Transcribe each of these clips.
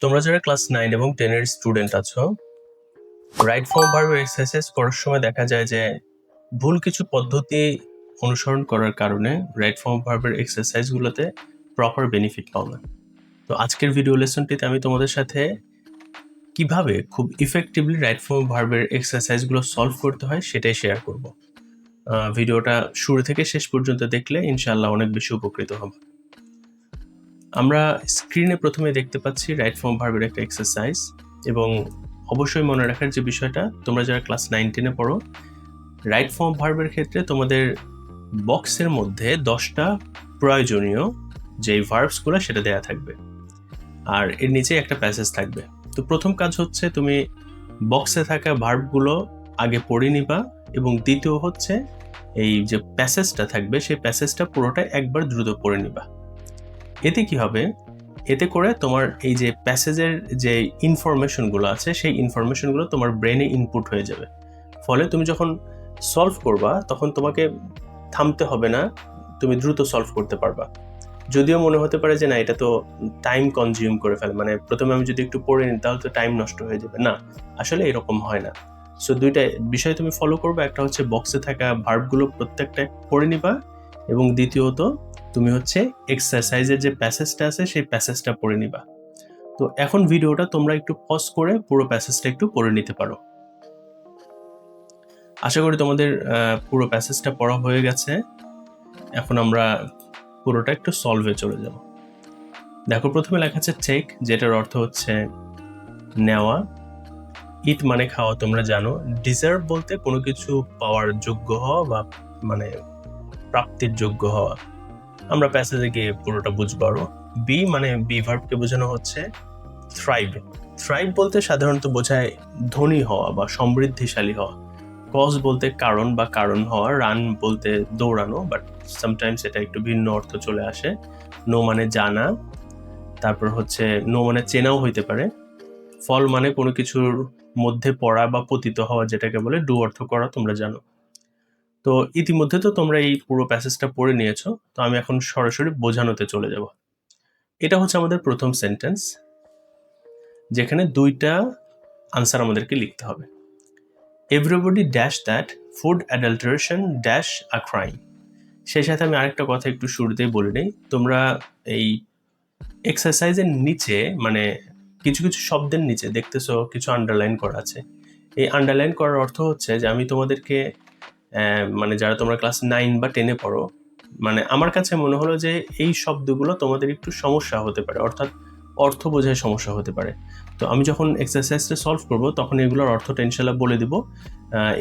তোমরা যারা ক্লাস 9 এবং 10 এর স্টুডেন্ট আছো, রাইট ফর্ম ভার্বের এক্সারসাইজ করার সময় দেখা যায় যে ভুল কিছু পদ্ধতি অনুসরণ করার কারণে রাইট ফর্ম ভার্বের এক্সারসাইজগুলোতে প্রপার বেনিফিট পাও না। তো আজকের ভিডিও লেসনটিতে আমি তোমাদের সাথে কিভাবে খুব ইফেক্টিভলি রাইট ফর্ম ভার্বের এক্সারসাইজগুলো সলভ করতে হয় সেটাই শেয়ার করব। ভিডিওটা শুরু থেকে শেষ পর্যন্ত দেখলে ইনশাআল্লাহ অনেক বেশি উপকৃত হবে। আমরা স্ক্রিনে প্রথমে দেখতে পাচ্ছি রাইট ফর্ম ভার্বের একটা এক্সারসাইজ, এবং অবশ্যই মনে রাখার যে বিষয়টা, তোমরা যারা ক্লাস 9-10-এ পড়ো, রাইট ফর্ম ভার্বের ক্ষেত্রে তোমাদের বক্সের মধ্যে 10টা প্রয়োজনীয় যেই ভার্বসগুলো সেটা দেয়া থাকবে, আর এর নিচে একটা প্যাসেজ থাকবে। তো প্রথম কাজ হচ্ছে তুমি বক্সে থাকা ভার্বগুলো আগে পড়ে নিবা, এবং দ্বিতীয় হচ্ছে এই যে প্যাসেজটা থাকবে সেই প্যাসেজটা পুরোটা একবার দ্রুত পড়ে নিবা। এতে কি হবে, এতে করে তোমার এই যে প্যাসেজের যে ইনফরমেশনগুলো আছে সেই ইনফরমেশনগুলো তোমার ব্রেনে ইনপুট হয়ে যাবে। ফলে তুমি যখন সলভ করবা তখন তোমাকে থামতে হবে না, তুমি দ্রুত সলভ করতে পারবা। যদিও মনে হতে পারে যে না, এটা তো টাইম কনজিউম করে ফেলে, মানে প্রথমে আমি যদি একটু পড়ে নিই তাহলে তো টাইম নষ্ট হয়ে যাবে। না, আসলে এরকম হয় না। সো দুইটা বিষয় তুমি ফলো করবে, একটা হচ্ছে বক্সে থাকা ভার্বগুলো প্রত্যেকটা পড়ে নিবা, এবং দ্বিতীয়ত তুমি হচ্ছে এক্সারসাইজের যে প্যাসেজটা আছে সেই প্যাসেজটা পড়ে নিবা। তো এখন ভিডিওটা তোমরা একটু পজ করে পুরো প্যাসেজটা একটু পড়ে নিতে পারো। আশা করি তোমাদের পুরো প্যাসেজটা পড়া হয়ে গেছে। এখন আমরা পুরোটা একটু সলভে চলে যাব। দেখো, প্রথমে লেখা আছে টেক, যেটার অর্থ হচ্ছে নেওয়া। ইট মানে খাওয়া, তোমরা জানো। ডিজার্ভ বলতে কোনো কিছু পাওয়ার যোগ্য হওয়া বা মানে প্রাপ্তির যোগ্য হওয়া। আমরা প্যাসেজে গিয়ে পুরোটা বুঝবো আরো। বি মানে বি ভার্বকে বোঝানো হচ্ছে থ্রাইভ। থ্রাইভ বলতে সাধারণত বোঝায় ধনী হওয়া বা সমৃদ্ধিশালী হওয়া। কজ বলতে কারণ বা কারণ হওয়া। রান বলতে দৌড়ানো, বাট সামটাইমস এটা একটু ভিন্ন অর্থ চলে আসে। নো মানে জানা, তারপর হচ্ছে নো মানে চেনাও হইতে পারে। ফল মানে কোনো কিছুর মধ্যে পড়া বা পতিত হওয়া, যেটাকে বলে ডু অর্থ করা, তোমরা জানো। তো ইতিমধ্যে তো তোমরা এই পুরো প্যাসেজটা পড়ে নিয়েছো, তো আমি এখন সরাসরি বোঝানোতে চলে যাব। এটা হচ্ছে আমাদের প্রথম সেন্টেন্স, যেখানে দুইটা আনসার আমাদেরকে লিখতে হবে। Everybody dash that food adulteration dash a crime. সেই সাথে আমি আরেকটা কথা একটু শুরুতেই বলে নিই, তোমরা এই এক্সারসাইজের নিচে মানে কিছু কিছু শব্দের নিচে দেখতেছো কিছু আন্ডারলাইন করা আছে। এই আন্ডারলাইন করার অর্থ হচ্ছে যে আমি তোমাদেরকে মানে যারা তোমরা ক্লাস 9 বা 10-এ পড়ো, মানে আমার কাছে মনে হলো যে এই শব্দগুলো তোমাদের একটু সমস্যা হতে পারে, অর্থাৎ অর্থ বোঝায় সমস্যা হতে পারে। তো আমি যখন এক্সারসাইজটা সলভ করব তখন এগুলোর অর্থটা ইনশাল্লাহ বলে দিব,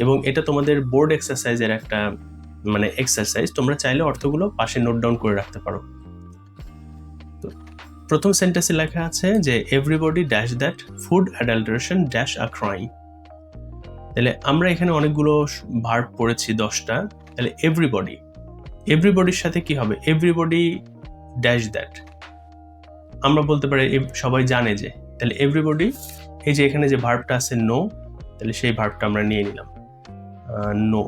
এবং এটা তোমাদের বোর্ড এক্সারসাইজের একটা মানে এক্সারসাইজ, তোমরা চাইলে অর্থগুলো পাশে নোট ডাউন করে রাখতে পারো। তো প্রথম সেন্টেন্সে লেখা আছে যে everybody dash that food adulteration dash a crime. তাহলে আমরা এখানে অনেকগুলো ভার্ব পড়েছি 10টা। তাহলে এভরিবডি, এভরিবডির সাথে কি হবে? এভরিবডি ড্যাশ দ্যাট, আমরা বলতে পারি সবাই জানে যে। তাহলে এভরিবডি, এই যে এখানে যে ভার্বটা আছে নো, তাহলে সেই ভার্বটা আমরা নিয়ে নিলাম, নো,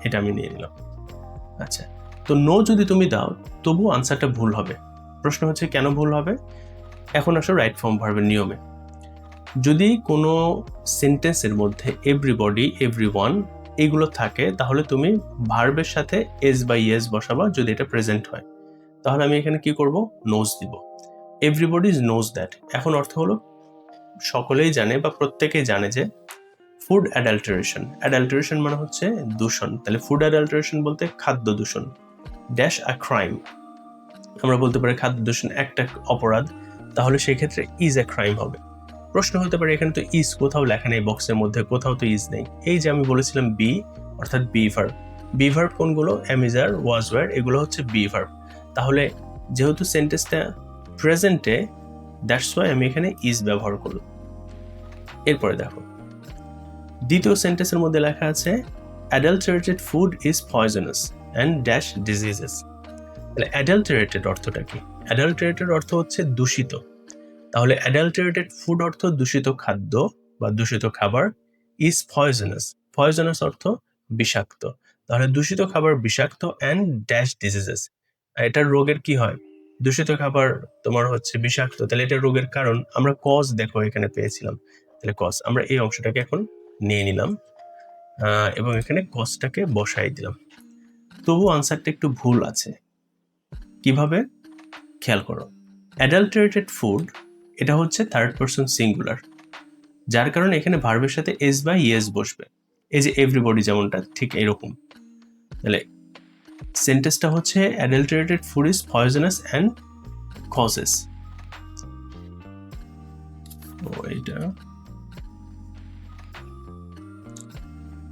এটা আমি নিয়ে নিলাম। আচ্ছা, তো নো যদি তুমি দাও তবু আনসারটা ভুল হবে। প্রশ্ন হচ্ছে কেন ভুল হবে? এখন আসো রাইট ফর্ম ভার্বের নিয়মে। যদি কোনো সেন্টেন্সের মধ্যে এভরিবডি, এভরিওয়ান এগুলো থাকে, তাহলে তুমি ভার্বের সাথে এস বা ইয়েস বসাবা যদি এটা প্রেজেন্ট হয়। তাহলে আমি এখানে কি করব? নোজ দিব। এভরিবডি নোজ দ্যাট, এখন অর্থ হলো সকলেই জানে বা প্রত্যেকেই জানে যে ফুড অ্যাডাল্টারেশন, অ্যাডাল্টারেশন মানে হচ্ছে দূষণ। তাহলে ফুড অ্যাডাল্টারেশন বলতে খাদ্য দূষণ, ড্যাশ আ ক্রাইম, আমরা বলতে পারি খাদ্য দূষণ একটা অপরাধ, তাহলে সেক্ষেত্রে ইজ এ ক্রাইম হবে। প্রশ্ন হতে পারে এখানে তো ইজ কোথাও লেখা নেই, বক্সের মধ্যে কোথাও তো ইজ নেই। এই যে আমি বলেছিলাম বি, অর্থাৎ বি ভার্ব। বি ভার্ব কোনগুলো? Am is are, was were, এগুলো হচ্ছে বি ভার্ব। তাহলে যেহেতু সেন্টেন্সটা প্রেজেন্টে, দ্যাটস ওয়াই আমি এখানে ইজ ব্যবহার করলাম। এরপরে দেখো, দ্বিতীয় সেন্টেন্সের মধ্যে লেখা আছে adulterated food is poisonous and dash diseases. তাহলে অ্যাডাল্টারেটেড অর্থটা কি? অ্যাডাল্টারেটেড অর্থ হচ্ছে দূষিত। তাহলে অ্যাডাল্টারেটেড ফুড অর্থ দূষিত খাদ্য বা দূষিত খাবার। ইজ পয়জনাস, পয়জনাস অর্থ বিষাক্ত। তাহলে দূষিত খাবার বিষাক্ত, অ্যান্ড ড্যাশ ডিজিজেস, এটার রোগের কি হয়? দূষিত খাবার তোমার হচ্ছে বিষাক্ত, তাহলে এটা রোগের কারণ। আমরা কজ দেখো এখানে পেয়েছিলাম, তাহলে কজ আমরা এই অংশটাকে এখন নিয়ে নিলাম এবং এখানে কজটাকে বসাই দিলাম। তবু আনসারটা একটু ভুল আছে। কিভাবে? খেয়াল করো, অ্যাডাল্টারেটেড ফুড এটা হচ্ছে থার্ড পারসন সিঙ্গুলার, যার কারণে এখানে ভার্বের সাথে এস বা ইয়েস বসবে। এই যে এভরিবডি যেমনটা ঠিক এরকম। তাহলে সেন্টেন্সটা হচ্ছে adulterated food is poisonous and causes.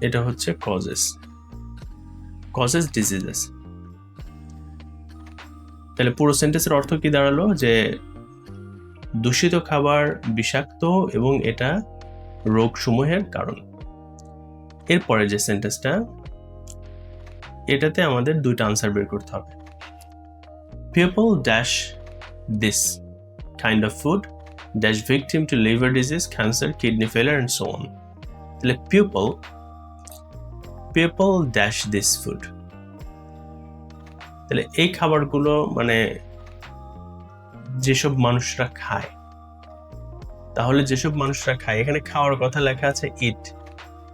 এটা হচ্ছে কজেস ডিজিজেস। তাহলে পুরো সেন্টেন্সের অর্থ কি দাঁড়ালো? যে দূষিত খাবার বিষাক্ত এবং এটা রোগসমূহের কারণ। এরপরে যে সেন্টেন্সটা, এটাতে আমাদের দুইটা আনসার বের করতে হবে। People dash this kind of food dash victim to liver disease, cancer, kidney failure and so on. তাহলে people dash this food, তাহলে এই খাবারগুলো মানে যেসব মানুষরা খায়, তাহলে যেসব মানুষরা খায়, এখানে খাওয়ার কথা লেখা আছে ইট,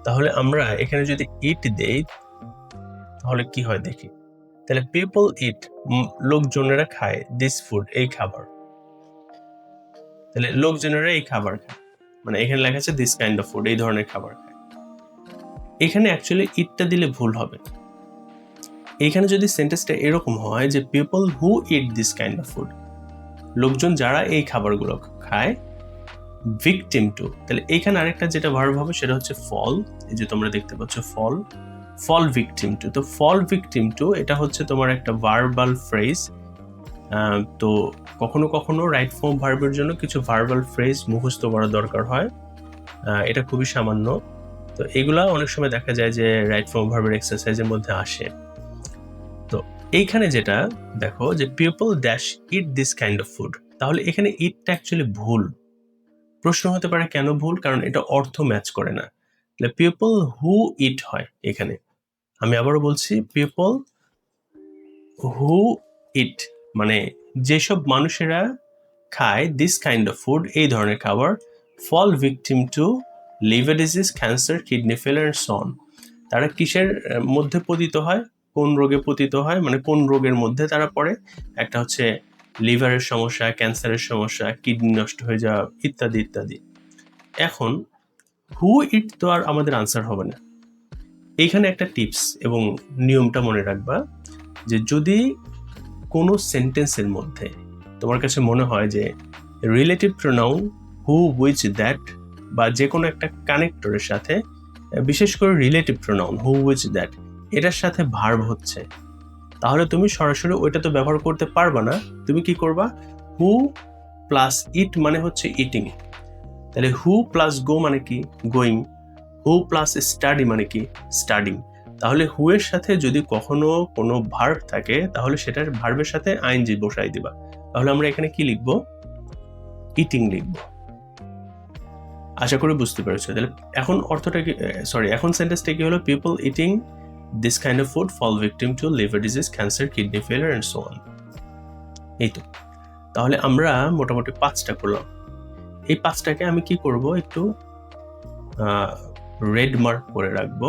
তাহলে আমরা এখানে যদি ইট দেই তাহলে কি হয় দেখি। তাহলে পিপল ইট, লোকজনেরা খায়, দিস ফুড এই খাবার, তাহলে লোকজনেরা এই খাবার খায়, মানে এখানে লেখা আছে দিস কাইন্ড অফ ফুড, এই ধরনের খাবার খায়। এখানে অ্যাকচুয়ালি ইটটা দিলে ভুল হবে। এখানে যদি সেন্টেন্সটা এরকম হয় যে people who it this kind of food, লোকজন যারা এই খাবারগুলো খায়, ভিকটিম টু, তাহলে এখানে আরেকটা যেটা ভার্ব হবে সেটা হচ্ছে ফল। এই যে তোমরা দেখতে পাচ্ছ ফল ভিকটিম টু। তো ফল ভিকটিম টু এটা হচ্ছে তোমার একটা ভার্বাল ফ্রেজ। তো কখনো কখনো রাইট ফর্ম ভার্বের জন্য কিছু ভার্বাল ফ্রেজ মুখস্থ করা দরকার হয়, এটা খুবই সামান্য। তো এগুলা অনেক সময় দেখা যায় যে রাইট ফর্ম ভার্বের এক্সারসাইজের মধ্যে আসে। তো এইখানে যেটা দেখো যে people dash it this kind of food, তাহলে এখানে ইটটা অ্যাকচুয়ালি ভুল। প্রশ্ন হতে পারে কেন ভুল? কারণ এটা অর্থ ম্যাচ করে না। তাহলে পিপল হু ইট হয় এখানে। আমি আবারও বলছি, পিপল হু ইট মানে যেসব মানুষেরা খায় দিস কাইন্ড অফ ফুড এই ধরনের খাবার, fall victim to liver disease, cancer, kidney failure and so on. তারা কিসের মধ্যে পতিত হয়? কোন রোগে পতিত হয়, মানে কোন রোগের মধ্যে তারা পড়ে? একটা হচ্ছে লিভারের সমস্যা, ক্যান্সারের সমস্যা, কিডনি নষ্ট হয়ে যাওয়া ইত্যাদি ইত্যাদি। এখন হু ইট তো আর আমাদের আনসার হবে না। এইখানে একটা টিপস এবং নিয়মটা মনে রাখবা, যে যদি কোনো সেন্টেন্সের মধ্যে তোমার কাছে মনে হয় যে relative pronoun who, which, that বা যে কোনো একটা কানেক্টরের সাথে, বিশেষ করে relative pronoun who, which, that এটার সাথে ভার্ব হচ্ছে, তাহলে তুমি সরাসরি ওইটা তো ব্যবহার করতে পারবা না। তুমি কি করবা? হু প্লাস ইট মানে হচ্ছে ইটিং, তাহলে হু প্লাস গো মানে কি? গোয়িং। হু প্লাস স্টাডি মানে কি? স্টাডিং। তাহলে হু এর সাথে যদি কখনো কোনো ভার্ব থাকে তাহলে সেটার ভার্বের সাথে আইএনজি বসাই দিবা। তাহলে আমরা এখানে কি লিখব? ইটিং লিখব। আশা করি বুঝতে পেরেছো। তাহলে এখন অর্থটা কি, এখন সেন্টেন্সটা কি হলো? People eating this kind of food fall victim to liver disease, cancer, kidney failure and so on. এই তো। তাহলে আমরা মোটামুটি 5টা করলাম। এই 5টাকে আমি কি করব, একটু রেড মার্ক করে রাখবো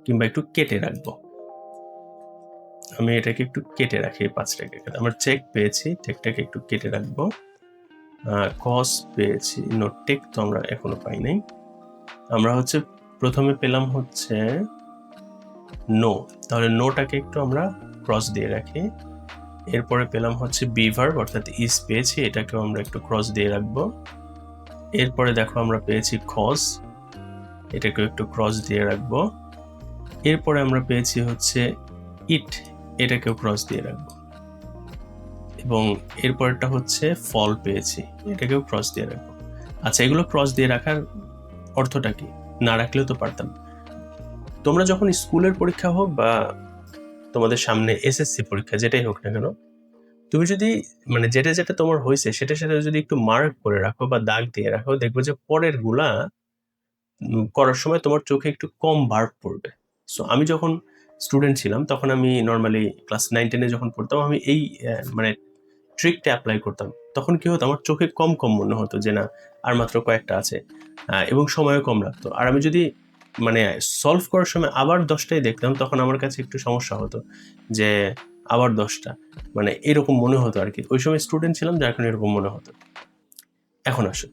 কিংবা একটু কেটে রাখবো। আমি এটাকে একটু কেটে রাখি, এই 5টাকে। আমরা চেক পেয়েছি, টেকটাকে একটু কেটে রাখবো। কজ পেয়েছি, নোট টেক তো আমরা এখনো পাই নাই। আমরা হচ্ছে প্রথমে পেলাম হচ্ছে নো, তাহলে নোটাকে একটু আমরা ক্রস দিয়ে রাখি। এরপরে পেলাম হচ্ছে বি ভার্ব অর্থাৎ ইজ পেয়েছি, এটাকেও আমরা একটু ক্রস দিয়ে রাখবো। এরপরে দেখো আমরা পেয়েছি কজ, এটাকেও একটু ক্রস দিয়ে রাখবো। এরপরে আমরা পেয়েছি হচ্ছে ইট, এটাকেও ক্রস দিয়ে রাখবো। এবং এরপরটা হচ্ছে ফল পেয়েছি, এটাকেও ক্রস দিয়ে রাখবো। আচ্ছা, এগুলো ক্রস দিয়ে রাখার অর্থটা কি? না রাখলেও তো পারতাম। তোমরা যখন স্কুলের পরীক্ষা হোক বা তোমাদের সামনে এসএসসি পরীক্ষা যেটাই হোক না কেন, তুমি যদি মানে যেটা যেটা তোমার হয়েছে সেটার সাথে যদি একটু মার্ক করে রাখো বা দাগ দিয়ে রাখো, দেখবে যে পরের গুলা করার সময় তোমার চোখে একটু কম ভার্ব পড়বে। সো আমি যখন স্টুডেন্ট ছিলাম তখন আমি নর্মালি ক্লাস 9-10 যখন পড়তাম আমি এই মানে ট্রিকটা অ্যাপ্লাই করতাম। তখন কি হতো, আমার চোখে কম মনে হতো যে না আর মাত্র কয়েকটা আছে, এবং সময়ও কম লাগতো। আর আমি যদি মানে সলভ করার সময় আবার 10টাই দেখতাম তখন আমার কাছে একটু সমস্যা হতো যে আবার 10টা, মানে এরকম মনে হতো আর কি। ওই সময় স্টুডেন্ট ছিলাম যার কারণে এরকম মনে হতো। এখন আসো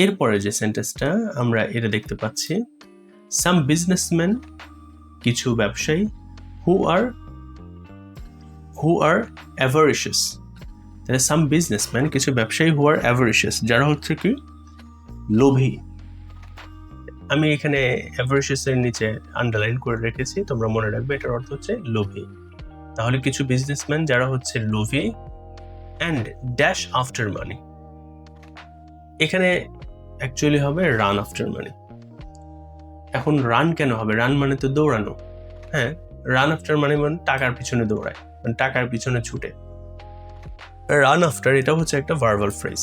এরপরে যে সেন্টেন্সটা আমরা এটা দেখতে পাচ্ছি, সাম বিজনেসম্যান, কিছু ব্যবসায়ী, হু আর অ্যাভারিশিয়াস। তাহলে সাম বিজনেসম্যান, কিছু ব্যবসায়ী, হু আর অ্যাভারিশিয়াস, যারা হচ্ছে কি লোভী। আমি এখানে অ্যাভারিশিয়াস এর নিচে আন্ডারলাইন করে রেখেছি, তোমরা মনে রাখবে এটার অর্থ হচ্ছে লোভী। তাহলে কিছু বিজনেসম্যান যারা হচ্ছে লোভী অ্যান্ড ড্যাশ আফটার মানি, এখানে অ্যাকচুয়ালি হবে রান আফটার মানি। এখন রান কেন হবে? রান মানে তো দৌড়ানো। হ্যাঁ, রান আফটার মানি মানে টাকার পিছনে দৌড়ায়, মানে টাকার পিছনে ছুটে। রান আফটার এটা হচ্ছে একটা ভার্বাল ফ্রেজ।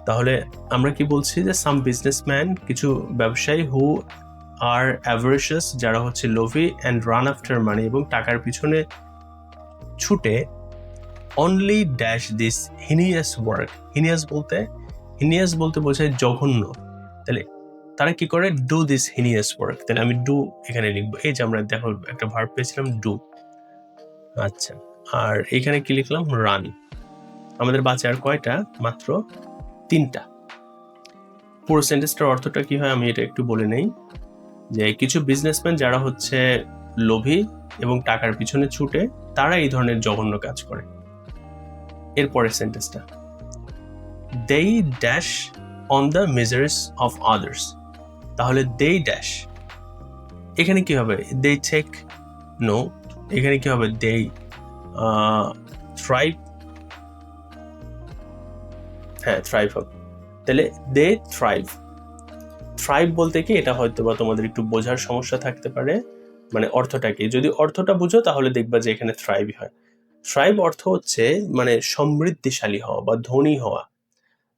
তাহলে আমরা কি বলছি যে সাম বিজনেসম্যান, কিছু ব্যবসায়ী, হু আর অ্যাভারিশিয়াস, যারা হচ্ছে লোভী, অ্যান্ড রান আফটার মানি, এবং টাকার পিছনে ছুটে, only dash this heinous work. Heinous বলতে বোঝায় জঘন্য। তাহলে তারা কি করে? Do this heinous work. তাহলে আমি ডু এখানে লিখবো। এই যে আমরা দেখো একটা ভার্ব পেয়েছিলাম ডু। আচ্ছা, আর এখানে কি লিখলাম? রান। আমাদের বাঁচে আর কয়টা? মাত্র 3টা। পুরো সেন্টেন্সটার অর্থটা কি হয় আমি এটা একটু বলে নেই, যে কিছু বিজনেসম্যান যারা হচ্ছে লোভী এবং টাকার পিছনে ছুটে, তারা এই ধরনের জঘন্য কাজ করে। এরপরের সেন্টেন্সটা, they dash on the miseries of others। তাহলে they dash, এখানে কি হবে? they take, no, এখানে কি হবে? they thrive, হ্যাঁ thrive হবে। তাহলে they thrive বলতে কি, এটা হয়তো বা তোমাদের একটু বোঝার সমস্যা থাকতে পারে, মানে অর্থটা কি। যদি অর্থটা বুঝো তাহলে দেখবা যে এখানে থ্রাইভ হয়। থ্রাইভ অর্থ হচ্ছে মানে সমৃদ্ধিশালী হওয়া বা ধনী হওয়া।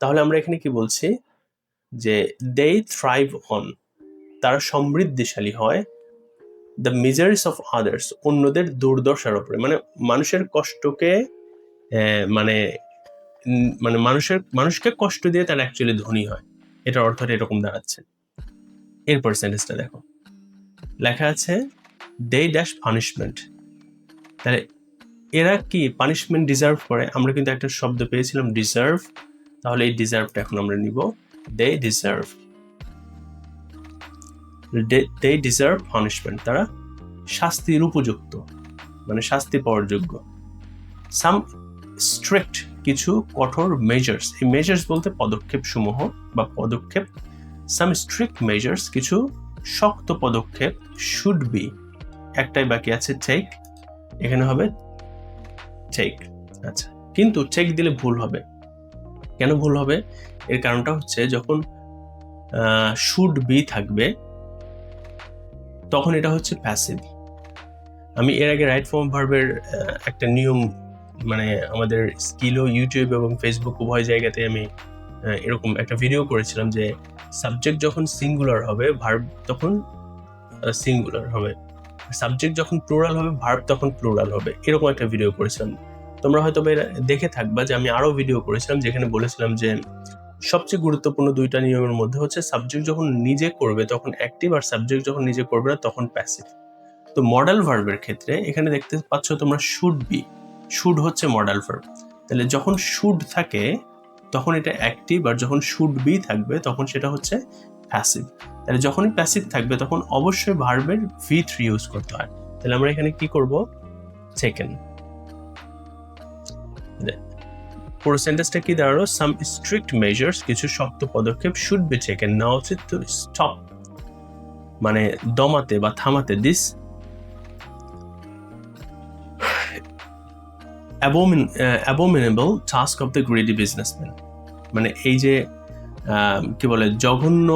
তাহলে আমরা এখানে কি বলছি? যে they thrive on, তারা সমৃদ্ধিশালী হয়, দ্য মিজারিস অফ আদার্স, অন্যদের দুর্দশার উপরে, মানে মানুষের কষ্টকে মানে মানে মানুষকে কষ্ট দিয়ে তারা অ্যাকচুয়ালি ধনী হয়। এটার অর্থটা এরকম দাঁড়াচ্ছে। এরপর সেন্টেন্সটা দেখো, লেখা আছে দে ড্যাশ পানিশমেন্ট। তাহলে এরা কি পানিশমেন্ট ডিজার্ভ করে? আমরা কিন্তু একটা শব্দ পেয়েছিলাম ডিজার্ভ, তাহলে এই ডিজার্ভটা এখন আমরা নিব। দে ডিজার্ভ পানিশমেন্ট, তারা শাস্তির উপযুক্ত, মানে শাস্তি পাওয়ার যোগ্য। সাম স্ট্রিক্ট, কিছু কঠোর মেজার্স, এই মেজার্স বলতে পদক্ষেপ সমূহ বা পদক্ষেপ। সাম স্ট্রিক্ট মেজার্স, কিছু শক্ত পদক্ষেপ, শুড বি, একটাই বাকি আছে টেক, এখানে হবে টেক। আচ্ছা, কিন্তু টেক দিলে ভুল হবে। কেন ভুল হবে? এর কারণটা হচ্ছে যখন শুড বি থাকবে তখন এটা হচ্ছে প্যাসিভ। আমি এর আগে রাইট ফর্ম ভার্বের একটা নিয়ম, মানে আমাদের স্কিলও ইউটিউব এবং ফেসবুক উভয় জায়গাতে আমি এরকম একটা ভিডিও করেছিলাম যে সাবজেক্ট যখন সিঙ্গুলার হবে ভার্ব তখন সিঙ্গুলার হবে, সাবজেক্ট যখন প্লুরাল হবে ভার্ব তখন প্লুরাল হবে, এরকম একটা ভিডিও করেছিলাম। তোমরা হয়তো দেখে থাকবা যে আমি আরো ভিডিও করেছিলাম যেখানে বলেছিলাম যে সবচেয়ে গুরুত্বপূর্ণ 2টা নিয়মের মধ্যে হচ্ছে সাবজেক্ট যখন নিজে করবে তখন অ্যাক্টিভ, আর সাবজেক্ট যখন নিজে করবে না তখন প্যাসিভ। তো মডাল ভার্বের ক্ষেত্রে এখানে দেখতে পাচ্ছ তোমরা শুড বি, শুড হচ্ছে মডাল ভার্ব। তাহলে যখন শুড থাকে তখন এটা অ্যাক্টিভ, আর যখন শুড বি থাকবে তখন সেটা হচ্ছে প্যাসিভ। তাহলে যখনই প্যাসিভ থাকবে তখন অবশ্যই ভার্বের V3 ইউজ করতে হয়। তাহলে আমরা এখানে কি করব? টেকেন। পুরো সেন্টেন্সটা কি দাঁড়ালো? সাম স্ট্রিক্ট মেজার্স, কিছু শক্ত পদক্ষেপ, শুড বি টেকেন, নেওয়া উচিত টু স্টপ, মানে দমাতে বা থামাতে, this abominable task of the greedy businessman, মানে এই যে কি বলে জঘন্য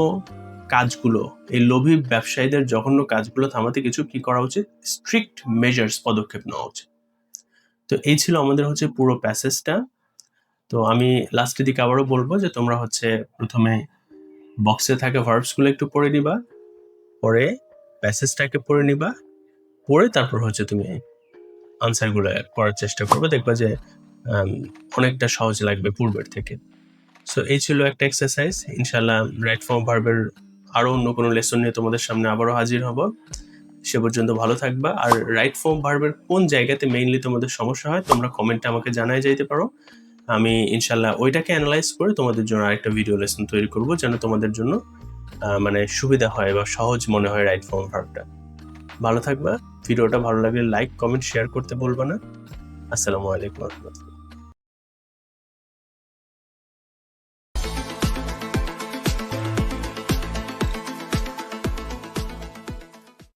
কাজগুলো, এই লোভী ব্যবসায়ীদের জঘন্য কাজগুলো থামাতে কিছু কি করা উচিত? স্ট্রিক্ট মেজার্স, পদক্ষেপ নেওয়া উচিত। তো এই ছিল আমাদের হচ্ছে পুরো প্যাসেজটা। তো আমি লাস্টের দিকে আবারও বলবো যে তোমরা হচ্ছে প্রথমে বক্সে থাকা ভার্বসগুলো একটু পড়ে নিবা, পরে প্যাসেজটাকে পড়ে নিবা, পড়ে তারপর হচ্ছে তুমি আনসারগুলো করার চেষ্টা করবে, দেখবা যে অনেকটা সহজ লাগবে পূর্বের থেকে। সো এই ছিল একটা এক্সারসাইজ। ইনশাল্লাহ রাইট ফর্ম ভার্বের আরও অন্য কোনো লেসন নিয়ে তোমাদের সামনে আবারও হাজির হব। সে পর্যন্ত ভালো থাকবা। আর রাইট ফর্ম ভার্বের কোন জায়গাতে মেইনলি তোমাদের সমস্যা হয় তোমরা কমেন্টে আমাকে জানাই যাইতে পারো। আমি ইনশাল্লাহ ওইটাকে অ্যানালাইজ করে তোমাদের জন্য আরেকটা ভিডিও লেসন তৈরি করব, যেন তোমাদের জন্য মানে সুবিধা হয় বা সহজ মনে হয় রাইট ফর্ম ভার্বটা। ভালো থাকবা। ভিডিওটা ভালো লাগলে লাইক, কমেন্ট, শেয়ার করতে বলবা না। আসসালামু আলাইকুম।